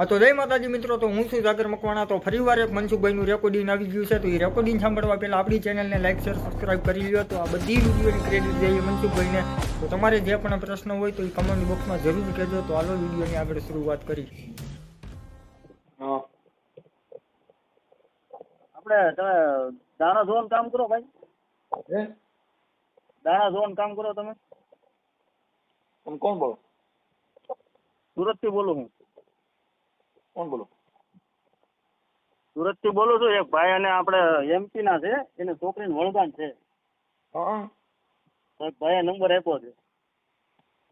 હા તો જય માતાજી મિત્રો, તો હું છું જાગર મકવાણા. તો ફરીવાર એક મનસુખભાઈનું રેકોર્ડિંગ આવી ગયું છે. તો એ રેકોર્ડિંગ સાંભળવા પહેલા આપણી ચેનલને લાઈક શેર સબસ્ક્રાઇબ કરી લ્યો. તો આ બધી વિડીયોની ક્રેડિટ જઈએ મનસુખભાઈને. તો તમારે જે પણ પ્રશ્ન હોય તો એ કમેન્ટ બોક્સમાં જરૂર કહેજો. તો હાલો વિડીયોની આગળ શરૂઆત કરી. હા આપણે તમે દાણા ધોવાનું કામ કરો ભાઈ. હે દાણા ધોવાનું કામ કરો તમે. તમે કોણ બોલો? સુરત થી બોલું હું. કોણ બોલો? સુરત થી બોલું છું. એક ભાઈ અને આપણે એમપી ના છે, એને છોકરીને વળગાણ છે. હા તો એક ભાઈએ નંબર આપ્યો છે.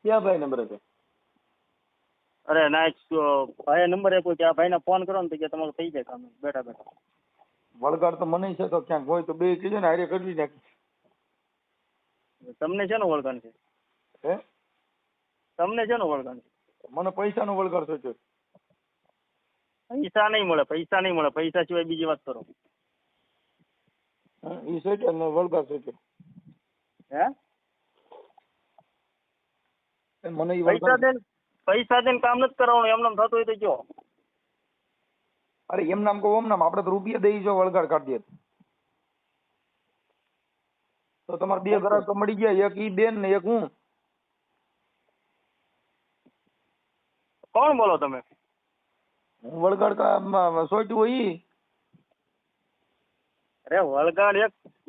ક્યાં ભાઈ નંબર હતો? અરે ના, એક ભાઈએ નંબર આપ્યો કે આ ભાઈને ફોન કરો ને તો કે તમારું થઈ જાય કામ બેઠા બેઠા. વળગાડ તો મને છે, તો ક્યાંક હોય તો બે કીધું ને હારે કરી નાખી. તમને શેનો વળગાણ છે? હે તમને શેનો વળગાણ છે? મને પૈસાનો વળગાડ સોચ્યો. પૈસા નહીં મળે, પૈસા નહીં મળે. પૈસા સિવાય બીજી વાત કરો. એ સોચ્યો ને વળગાડ સોચ્યો. હે મને એ પૈસા દઈને કામ નથી કરવાનું. એમને થતું હોય તો કયો. અરે એમ નામ કહો ઓમ નામ, આપણે તો રૂપિયા દઈ જો વળગાડ કાઢીએ તો તમારે બે ગ્રાહક તો મળી ગયા, એક ઈ બેન ને એક હું. કોણ બોલો તમે? હું વળગાડ સોચ્યું હોય ઈ. અરે વળગાડ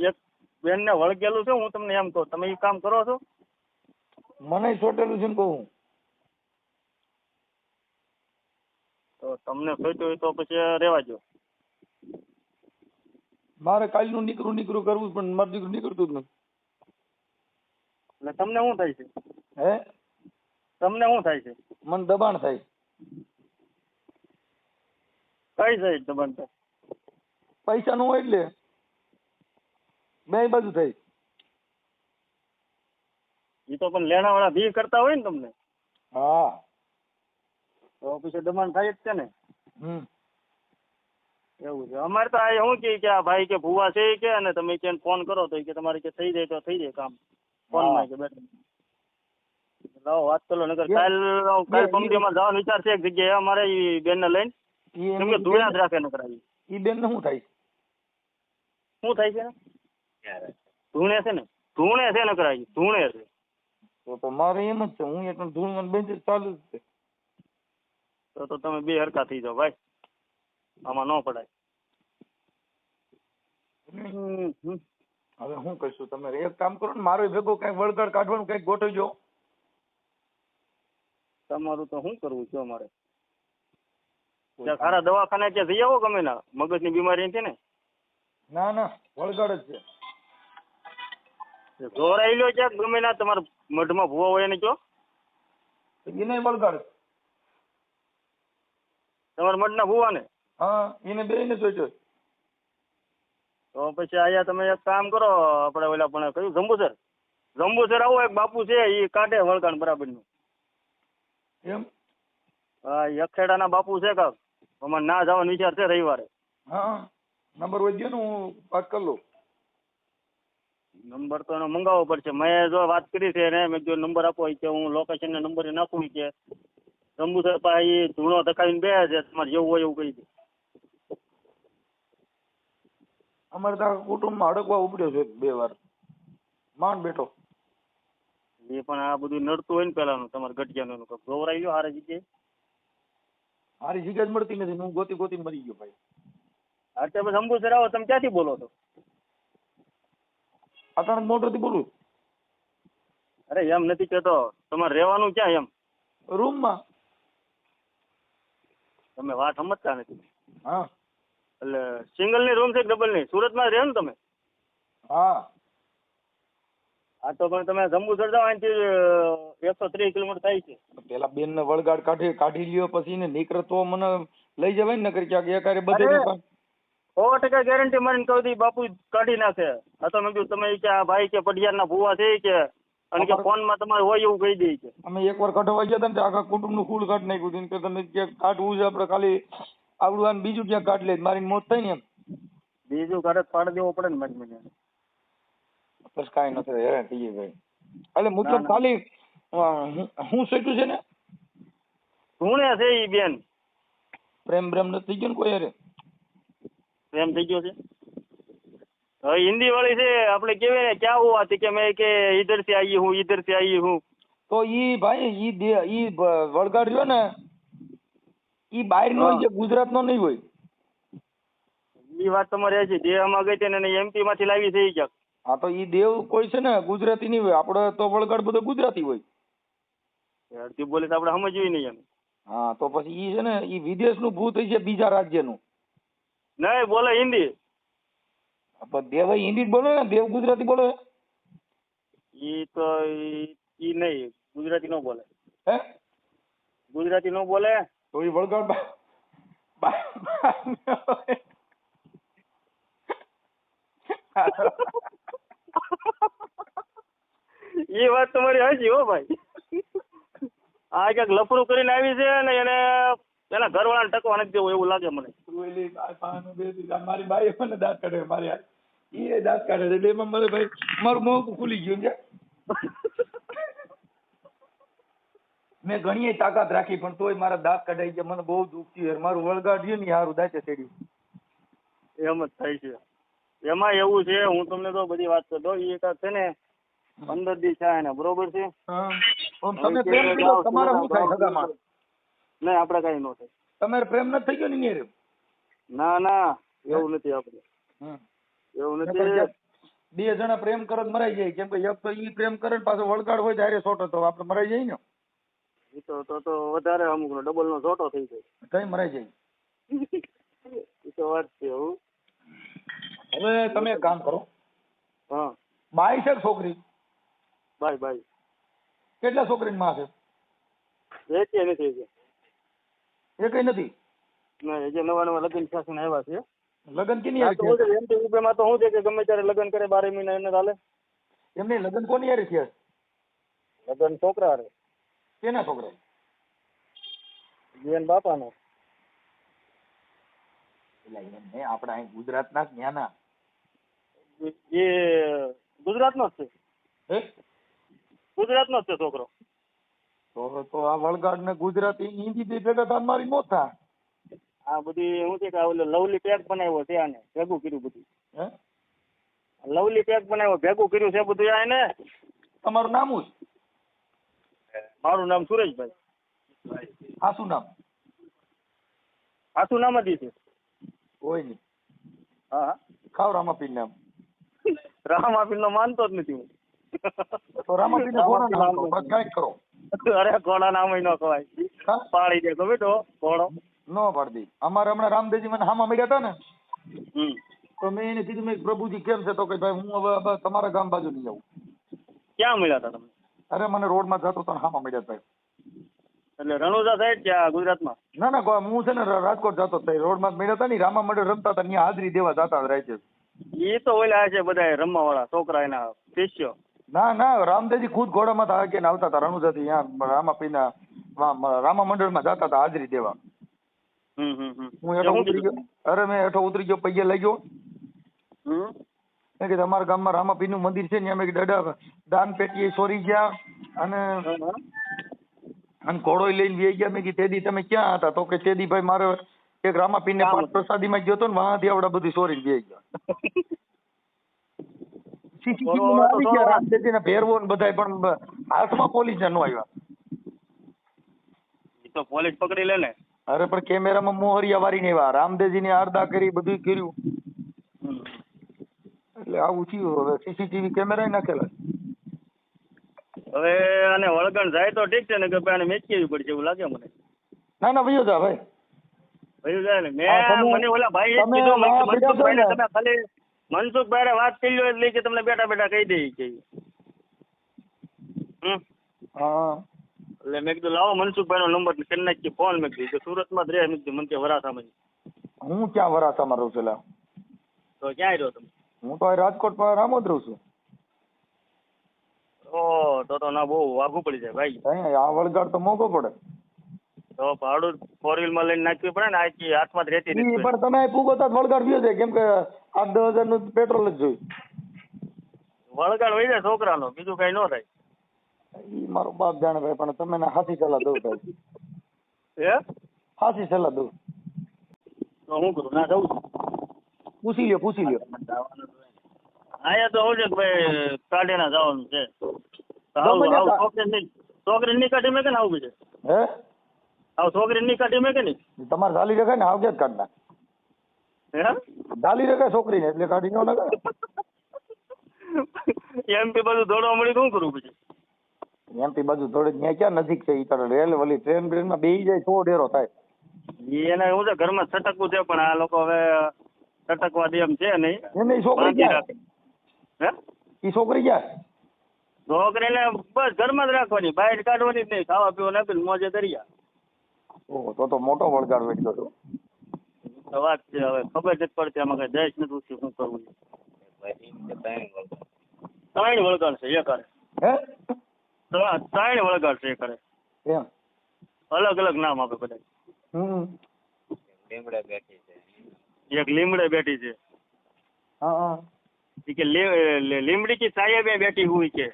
એક બેન ને વળગેલું છે. હું તમને એમ કહું, તમે એ કામ કરો છો? મને સોટેલું છે ને કહું. તો તમને સોચ્યું હોય તો પછી રેવા દો. મારે કાલનું નીકળું કરવું પણ મારું દીકરું નીકળતું જ નથી. એટલે તમને શું થાય છે? હે તમને શું થાય છે? મને દબાણ થાય. કઈ સાઈડ દબાણ થાય? પૈસા નું હોય એટલે બે બાજુ થાય. એ તો પણ લેણા વાળા ભી કરતા હોય ને તમને, હા તો પછી દબાણ થાય જ છે ને. હમ એવું છે. અમારે તો આ શું કે આ ભાઈ કે ભૂવા છે કે, અને તમે કે ફોન કરો તો કે તમારે કે થઈ જાય તો થઈ જાય કામ. ફોનમાં કે બેઠા લાવો વાત કરો. નગર કાલ પમદીમાં જવાનો વિચાર છે એક જગ્યાએ અમારે એ બેન ને લઈને. કેમ કે ધૂળા જ રાખે નકર આવી. ઈ બેન ને શું થાય? શું થાય છે? ધૂણે છે ને, ધૂણે છે નકર આવી ધૂણે છે. તો મારે એમ જ છે, હું એટલે ધૂળ બેન ચાલુ જ છે. તો તમે બે હરખા થઈ જાઓ ભાઈ, આમાં ન પડાય. હવે શું કહીશું? તમે એક કામ કરો ને, મારો ભેગો કઈ વળગાડ કાઢવાનું કઈક ગોઠવજો. તમારું તો શું કરવું છે અમારે? ત્યાં સારા દવાખાને ત્યાં જઈ આવો ગમે ના, મગજની બીમારી છે ને. ના ના, વળગાડ જ છે. જોરાઈ લો ક્યાંક ગમે ના, તમારા મઢમાં ભૂવા હોય ને કયો. એને વળગાડ. તમારા મઢના ભૂવા ને? હા, એને બે ને સોચ્યો. તો પછી અહીંયા તમે એક કામ કરો, આપણે ઓલા પણ કયું જંબુસર આવો. એક બાપુ છે એ કાઢે વળગાણ બરાબર નું. એમ? હા, અખેડાના બાપુ છે કાક. અમારે ના જવાનો વિચાર છે રવિવારે. હા, નંબર વધ્યો ને, હું વાત કરી લઉં. નંબર તો એનો મંગાવવો પડશે. મેં જો વાત કરી છે એને, મેં જો નંબર આપો કે હું લોકેશન ને નંબર નાખું કે જંબુસર પાસે ધૂણો ધકાવીને બે છે, તમારે જેવું હોય એવું કહી દે. અમારે તો કુટુંબમાં હડકવા ઉપડ્યો છે 2 વાર, માંડ બેઠો. એ પણ આ બધું નડતું હોય ને પેલાનું તમારે ગઢિયાનું ગૌરાઈ ગયો હારે જગ્યાએ. મારી જગ્યા જ મળતી નથી, હું ગોતી મરી ગયો ભાઈ. અત્યારે પછી જંબુસર આવો. તમે ક્યાંથી બોલો છો? અચાનક મોટર થી બોલું. અરે એમ નથી કેતો, તમારે રહેવાનું ક્યાં એમ? રૂમમાં. તમે વાત સમજતા નથી. હા એટલે સિંગલ ની રૂમ છે કે ડબલ ની? સુરતમાં રહે ને તમે? હા. હા તો પણ તમે જંબુસર જાઓ, અહીંથી 130 કિલોમીટર થાય છે. પેલા બેન ને વળગાડ કાઢી લ્યો, પછી ને નીકળે તો મને લઈ જવાય ને, કરી ક્યાંક એકારે બધે. 100% ગેરંટી મારીને કહું દી બાપુ કાઢી નાખે. આ તો મેં કીધું તમે કે આ ભાઈ કે પડિયારના ભૂવા છે કે, અને કે ફોનમાં તમારે હોય એવું કહી દે છે. અમે એકવાર કઢવા ગયા હતા ને, આખા કુટુંબ નું ફૂલ કાઢી નાખ્યું કે તમે ક્યાંક કાઢવું છે આપણે, ખાલી આવડું આને બીજું ક્યાંક કાઢી લે, મારી મોત થાય ને એમ. બીજું કાઢે પાડી દેવો પડે ને મારી મને. બસ કાંઈ નથી, હેરાન થઈ ભાઈ. એટલે મતલબ ખાલી હું સેટું છે ને, ધૂણે છે ઈ બેન. પ્રેમ નથી થઈ ગયો ને કોઈ હારે? પ્રેમ થઈ ગયો છે. હવે હિન્દી વાળી છે આપણે કેવી ને ક્યાં હુઆ થी કે મેં કે ઇધર से आई हूँ इधर से आई हूँ. તો ઈ ભાઈ ઈ વળગાડ રહ્યો ને ઈ બહાર નો હોય, ગુજરાત નો નહીં હોય. એ વાત તમારી છે. દેહમાં ગઈ છે ને એમપી માંથી લાવી છે ઈ ક્યાંક. હા તો ઈ દેવ કોઈ છે ને ગુજરાતી નહીં હોય, આપડે તો વળગાડ બધો ગુજરાતી હોય. અડધી બોલે તો આપણે સમજવી નહીં એમ. હા તો પછી ઈ છે ને ઈ વિદેશ નું ભૂત છે, બીજા રાજ્યનું. નહીં બોલે હિન્દી. પણ દેવ હિન્દી જ બોલે ને, દેવ ગુજરાતી બોલે. ઈ તો ઈ નહીં ગુજરાતી નો બોલે. હે ગુજરાતી નો બોલે તો ઈ વળગાડ એ વાત તમારી હાચી હો ભાઈ. આ ક્યાંક લફરું કરીને આવી છે ને એને એના ઘરવાળાને ટકવા નથી દેવું એવું લાગે મને. મારી બાઈ મને દાંત કાઢે, મારી ઈ દાંત કાઢે એટલે એમાં મને ભાઈ મારું મોં ખુલી ગયું છે. મેં ઘણી તાકાત રાખી પણ તોય મારા દાંત કઢાઈ ગયા, મને બહુ દુઃખ થયું. મારું વળગાડ્યું ને હારું દાંતે ચડ્યું. એમ જ થાય છે. એમાં એવું છે, હું તમને તો બધી વાત કરતો એ છે ને 15 દી થાય ને બરોબર છે. તમે પ્રેમ કર્યો તમારે શું થાય સગામાં? નહીં આપણે કઈ ન થાય. તમારે પ્રેમ નથી થઈ ગયો ને યાર? ના ના એવું નથી આપણે. એવું નથી. બે જણા પ્રેમ કરે તો મરાઈ જાય, કેમ કે એક તો ઈ પ્રેમ કરે પાછો વળગાડ હોય ત્યારે છોટો તો આપણે મરાઈ જાય ને. એ તો વધારે અમુક નો ડબલ નો છોટો થઈ જાય. કઈ મરાઈ જાય. એ તો વાત છે. હવે તમે એક કામ કરો. હા બાઈ છે છોકરી? Bye bye. કેટલા છોકરીની માં છે? એક નથી. એ કઈ નથી. ના જે નવા લગ્ન શાસન આવ્યા છે. લગ્ન કેની હારે થયા? એમપી માં તો શું છે કે ગમે ત્યારે લગ્ન કરે 12 મહિના એને ચાલે. એમને લગ્ન કોની હારે થયા? લગ્ન છોકરા હારે. કેના છોકરા? જીવન બાપાનો. એટલે આપડા અહીં ગુજરાત ના ન્યાના એ ગુજરાત નો જ છે. ગુજરાત નો જ છે છોકરો. તો આ વળગાડ ને ગુજરાતી હિન્દી બે ભેગા થાય મારી મોત થાય. આ બધી શું છે કે લવલી પેક બનાવ્યો છે આને ભેગું કર્યું બધું. હે લવલી પેક બનાવ્યો ભેગું કર્યું છે બધું આને. તમારું નામ શું? મારું નામ સુરેશભાઈ. આ શું નામ? આસુ નામ જ છે. કોઈ નહીં. હા ખાવ રામાપીર નામ. રામાપીર નો માનતો જ નથી હું. તો રામાપીર ને ઘોડા નામ કઈક કરો. અરે ઘોડા નામ ન કહેવાય. પાડી દે ગમે તો ઘોડો ન પાડી. અમારે હમણાં રામદેવજી મને હામા મળ્યા હતા ને, તો મેં એને કીધું મેં પ્રભુજી કેમ છે, તો કે ભાઈ હું હવે તમારા ગામ બાજુ નહીં જાઉં. ક્યાં મળ્યા હતા તમે? અરે મને રોડ માં જતો તો હામા મળ્યા હતા. એટલે રણુજા સાઈડ ક્યાં ગુજરાતમાં? ના ના હું છે ને રાજકોટ જતો હતો, રોડ માં મળ્યા હતા ને રામા મંડળ રમતા હતા, ત્યાં હાજરી દેવા જતા રહે છે. એ તો ઓલા છે બધા રમવા વાળા છોકરા એના શિષ્યો. ના ના રામદેવજી ખુદ ઘોડામાં હતા કે આવતા હતા રણુજા થી રામાપીના રામા મંડળ માં જતા હતા હાજરી દેવા. હું હેઠો ઉતરી ગયો. અરે મેં હેઠો ઉતરી ગયો, પૈયે લઈ ગયો. મેં કીધું અમારા ગામમાં રામાપીર નું મંદિર છે ને, અમે દાદા દાન પેટી ચોરી ગયા અને ઘોડો લઈને વી ગયા. મેં કીધું તેદી તમે ક્યાં હતા? તો કે તેદી ભાઈ મારે એક રામાપીર ને પ્રસાદી માં ગયો હતો ને, વાંથી આવડા બધી ચોરી વી ગયા. રામદેવજી ના ભેરવો ને બધા પણ હાથમાં પોલીસ ન આવ્યા. એ તો પોલીસ પકડી લે ને. અરે પણ કેમેરામાં મોહરિયા વારી ને આવ્યા, રામદેવજી ને આરદા કરી બધું કર્યું. એટલે આવું થયું. હવે સીસીટીવી કેમેરા નાખેલા. હવે આને વળગણ જાય તો ઠીક છે ને કે આને મેચકેવી પડશે એવું લાગે મને. ના ના ભૈયો જા ભાઈ. ભૈયો જાય ને મેં મને ઓલા ભાઈ કીધું મનસુખભાઈ ને તમે ખાલી મનસુખભાઈ વાત કરી લો એટલે કે તમને બેઠા બેઠા કહી દે કે. હા એટલે મેં કીધું લાવો મનસુખભાઈ નો નંબર કરી નાખી ફોન. મેં કીધું સુરતમાં જ રહે. મેં કીધું મને કે વરાસામાં. હું ક્યાં વરાસામાં રહું છું? તો ક્યાં રહ્યો તમે? હું તો રાજકોટ રામોદ રહું છું. ઓ તો ના બહુ વાઘું પડી જાય ભાઈ. આ વળગાડ તો મોંઘો પડે. તો ભાડું 4 વ્હીલ માં લઈને નાખવી પડે ને. આખી હાથમાં જ રહેતી નથી. પણ તમે પૂગો તો વળગાડ વ્યો છે, કેમ કે 8-10 હજાર નું પેટ્રોલ જ જોયું. વળગાડ વહી જાય છોકરાનો, બીજું કઈ ન થાય. ઈ મારો બાપ જાણે ભાઈ, પણ તમે હાથી સલાહ દઉં ભાઈ. હાથી સલાહ દઉં. તો શું કરું? ના જવું છે. પૂછી લ્યો અહીંયા તો શું છે કે ભાઈ કાઢે ના જવાનું છે. તો ગમે ત્યાં છોકરી ની કાઢી મેં કે ને આવું છે. હે છોકરી ની કાઢી મેં કે નહીં? તમારે ઝાલી રખાય ને હાવ ક્યાં કાઢ નાખ. હે ઝાલી રખાય છોકરીને એટલે કાઢી ન નખાય. એમપી બધું દોડવા મળી શું કરું પછી? એમપી બાજુ થોડી ત્યાં ક્યાં નજીક છે? ઈ તારે રેલ વલી ટ્રેનમાં બેસી જાય તો ડેરો થાય. એને શું છે ઘરમાં છટકવું છે, પણ આ લોકો હવે છટકવા દે એમ છે નહીં. એને ઈ છોકરી ક્યાં? હે ઈ છોકરી ક્યાં? છોકરીને બસ ઘરમાં જ રાખવાની, બહાર કાઢવાની જ નહીં. ખાવા પીવા આપીને મોજે દરિયા. ઓહો તો મોટો વળગાડ વેઠ્યો છો. તો વાત છે, હવે ખબર નથી પડતી આમાં કઈ જઈશ નથી ઉઠી શું કરવું. ત્રણ વળગાડ છે એ કરે. હે ત્રણ વળગાડ છે એ કરે. એમ અલગ અલગ નામ આપે બધા. એક લીમડે બેઠી છે. હા કે લીમડી की साये में बैठी हुई के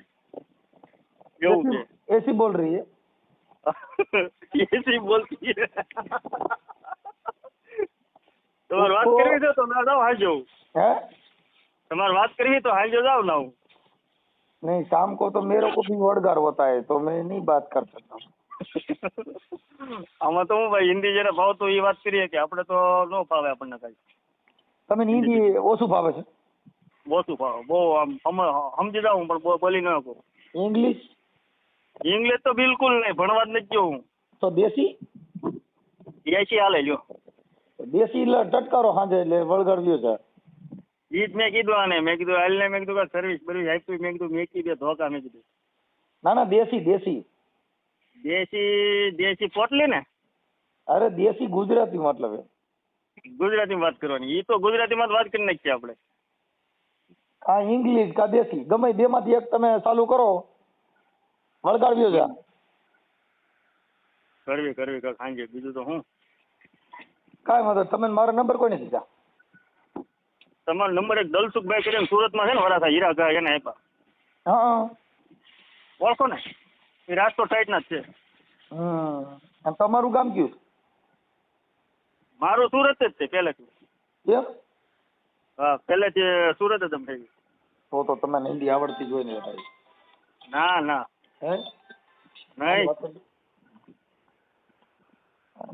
એવું છે. એસી બોલ રહી है. એસી બોલતી है. તમારે વાત કરવી છે તો ના જાઓ હાજો. है તમારે વાત કરવી તો હાજો જાઓ ના. હું नहीं शाम को तो मेरे को भी वड़गार होता है तो मैं नहीं बात कर सकता. આમાં તો હું ભાઈ હિન્દી જયારે ભાવતું એ વાત કરીએ કે આપણે તો ન ફાવે આપણને કઈ. તમે હિન્દી ઓછું ફાવે છે? ઓછું ફાવે બહુ આમ સમજી જાઉં પણ બોલી ન શકું. इंग्लिश ઇંગ્લિશ તો બિલકુલ નહીં, ભણવા જ નથી ગયો હું. તો દેશી એસી હાલે લ્યો. દેશી એટલે ટટકારો સાંજે એટલે વળગાડ્યો છે. ઈ જ મેં કીધું આને, મેં કીધું હાલને, મેં કીધું સર્વિસ બર્વિસ આપી, મેં કીધું મેકી દે ધોકા, મેં કીધું. ના ના દેશી દેશી દેશી પોટલી ને. અરે દેશી ગુજરાતી મતલબ એમ. ગુજરાતીમાં વાત કરવાની, ઈ તો ગુજરાતીમાં જ વાત કરી નાખીએ આપણે. હા ઇંગ્લિશ કા દેશી ગમે બે માંથી એક તમે ચાલુ કરો વળગાડ્યો છે. કરવી સાંજે, બીજું તો હું. કાંઈ વાંધો તમે મારો નંબર કોઈ નથી દીધા. તમારો નંબર એક દલસુખભાઈ કરીને સુરતમાં છે ને વરાસા હીરા એને આપ્યા. હા ઓળખો ને? એ રાજકોટ સાઈડના જ છે. અને તમારું ગામ કયું? મારું સુરત જ છે પહેલેથી. એમ? હા પહેલેથી સુરત જ એમ થઈ. તો તમે હિન્દી આવડતી જ હોય ને ભાઈ. ના હે નહીં.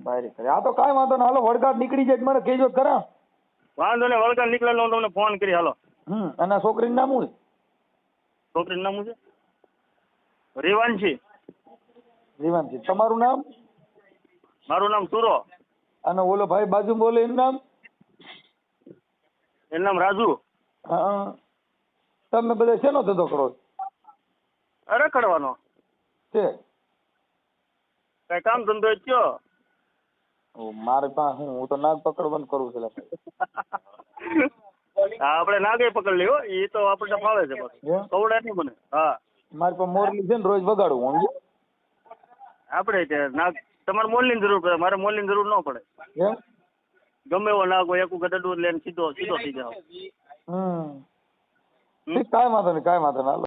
ભાઈ આ તો કાંઈ વાંધો ને હાલો વળગાડ નીકળી જાય મને કહેજો ખરા. વાંધો ને વળગાડ નીકળેલો હું તમને ફોન કરી. હાલો. અને આ છોકરીનું નામ શું? છોકરીનું નામ શું છે? રેવાંશી. રીવાનજી. તમારું નામ? મારું નામ સુરો. અને ઓલો ભાઈ બાજુ બોલે એનું નામ? એનું નામ રાજુ. હા તમે બધા શેનો ધંધો કરો રખડવાનો છે? કઈ કામ ધંધો જ કયો? મારે પાસે હું તો નાગ પકડવાનું કરું છું. હા આપણે નાગે પકડ લ્યો, એ તો આપણને ફાવે છે. કવડે નહીં મને. હા મારી પાસે મોરલી છે ને રોજ વગાડું હું. આપણે નાગ તમારે મોલની જરૂર પડે, મારે મોલની જરૂર ન પડે. એમ? ગમે એવો નાગ હોય એક ગડડું લઈને સીધો થઈ જાવ. કાંઈ વાંધો નહીં.